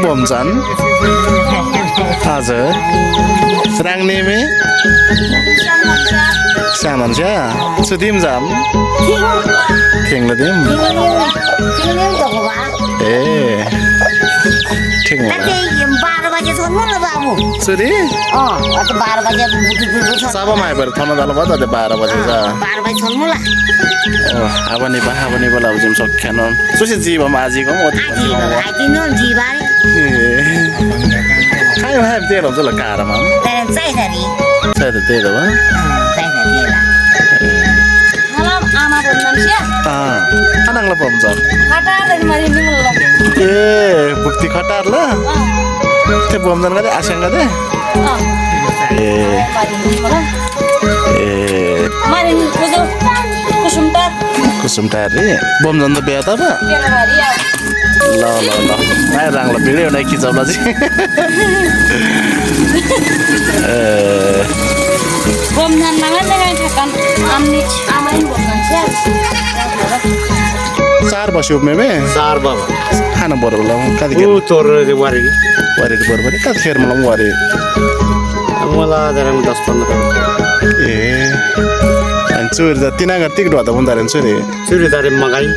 bomsan. Hazır. Rang nemi? Saman cha. Sudim jam. Thingladim. ठीक है ते 12 बजे सोध्नु न बाबु सुरी अत 12 बजे साबा माइ पर थन दल भयो त 12 बजे जा 12 बजे सोध्नु ला हाबनी बला उजिम सक्खेन सुसी जीव माजी गम ओति आइदिनु जीवारे खाइ भाइ तेरो जल कारमा तेरे चाहिँदरी चाहिँ तेरो भ चाहिँदरी हेलो आमा बोल्नुहुन्छ अनाङला पम्छ खटार्दैन मरि निमुल्ला बुक्ति खटार ल त्यो बमजन गरे आशंक गरे मारिन कुजो कुसुमटार रे बमजन त बिहा त बा ल ल ल नाइ राङला भिडियो नै खिचाउला चाहिँ बमजन नाङले ठेकान आम्नी आमाइन बमजन चार बस्यो मेमे 4 बाबा खाना बरु ल कति ऊ तोर वारी वारी बरु कति खेर मलाई वारी मलाई जराम 10-15 अनि चोरी त तिनागर टिकट भदा हुँदा रहेछ रे चुरी दारे मगाई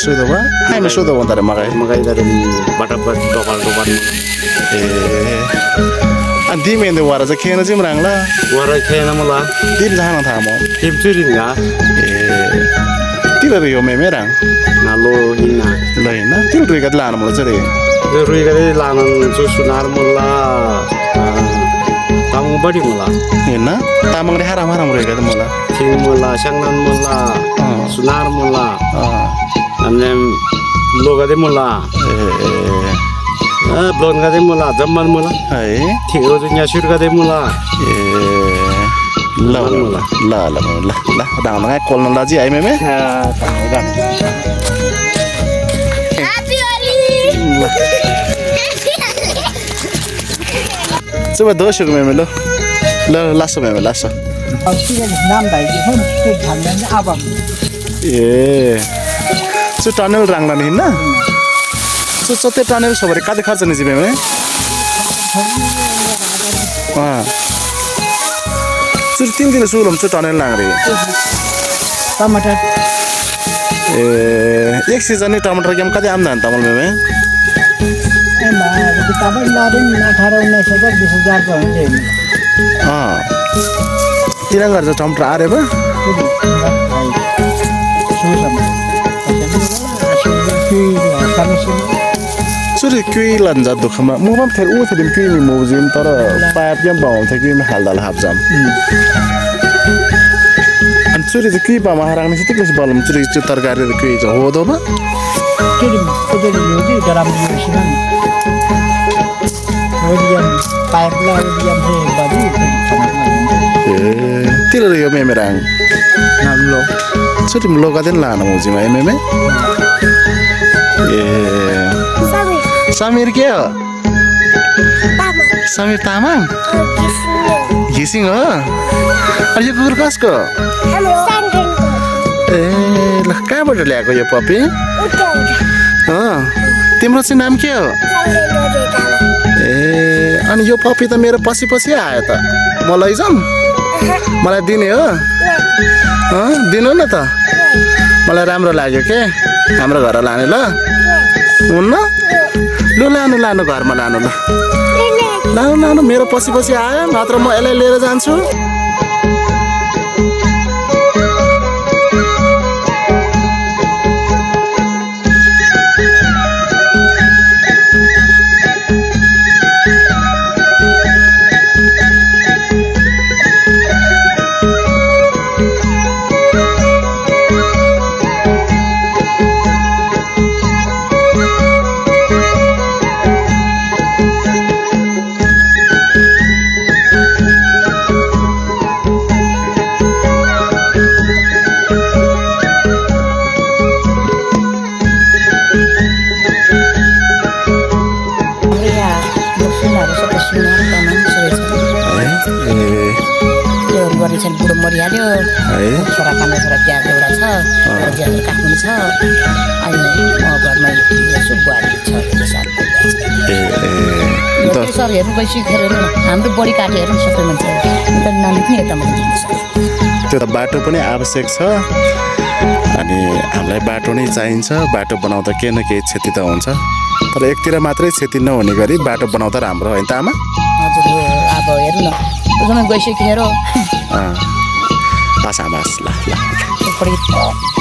सुधो भयो हामी सुधो हुँदा रे मगाई दारे बटाबट टोपाल अनि दिमेन्दे वारा चाहिँ खेन चाहिँ राङला वारा खेन मलाई दिम जान थाहा म टिप चुरी ना तिल रे यो मेमे राङ नालो हिना ल हैन तिल रुइका लानु मलाई चाहिँ रे यो रुई गरे लान जो सुनार मुल्ला तामु बडी मुल्ला हैन तामाङ रे हाराम हाराम रुइका त मलाई थिङ मुल्ला सांगनान मुल्ला सुनार मुल्ला अनि लोगदे मुल्ला ब्लोन गदे मुल्ला जम्मन मुल्ला है ठीक हो जुnya सुर गदे मुल्ला ल ल ल ल ल डाउन गाय कोल्न लाजी आइ मेमे Happy Holi Coba दोस्रो मेमे ल ल लासो मेमे लासो नाम भाइजी हुन् त्यो भन्दा नि अब सो टनल राङला नि हिन्न सो सते टनल सबरे कादे खर्च नि जिमे में सुर 3 दिन सुलम सो टनल लाङ रे टमाटर एक सीजन नि टमाटर केम कदे आम्दानी तमल में तपाईँ लरेन 18-19,000 20,000 को हुन्छ तिरंगा जो टमाटर आ रे बा सुरे क्युई लन्जा दुखमा म पनि फेरि उ थिदिम क्युई नि मोजिम तर पाइप केम बाउँथे क्युई म हाल्दा हाप्जाम अनि चुरी चाहिँ क्युई पामा हाराङ्ने चाहिँ तिक्लेस बलम चुरी चाहिँ तरकारी र क्युई चाहिँ हो दोमा पाइप तिर यो मेमे राङ नाम्लो चुरी म लोगा दिन लान मोजिमा मेमे समीर के हो समीर तामाङ घिसिङ हो अनि यो कुकुर कसको ल कहाँबाट ल्याएको यो पपी तिम्रो चाहिँ नाम के हो अनि यो पपी त मेरो पछि पछि आयो त म लैजाऊँ मलाई दिने हो दिनु न त मलाई राम्रो लाग्यो के हाम्रो घर लाने ल हुन्न लु लानु घरमा लानु ल लानु मेरो पछि पछि आयो मात्र म यसलाई लिएर जान्छु बुढो मरिहाल्यो छोरा काममा छोरा बिहा एउटा छ ज्यादा काट्नु छ अनि घरमै यसो बुहारी छ ए त सर हेर्नु गइसक्यो हेर्नु हाम्रो बढी काटेर हेर्नु सबै मान्छे अन्त नानी पनि यता मात्रै दिन्छ त्यो त बाटो पनि आवश्यक छ अनि हामीलाई बाटो नै चाहिन्छ बाटो बनाउँदा केही न केही क्षति त हुन्छ तर एकतिर मात्रै क्षति नहुने गरी बाटो बनाउँदा राम्रो होइन त आमा हजुर हो अब हेर्नु न एकदमै गइसक्यो हेर हस् आमा हस् ल ल बढी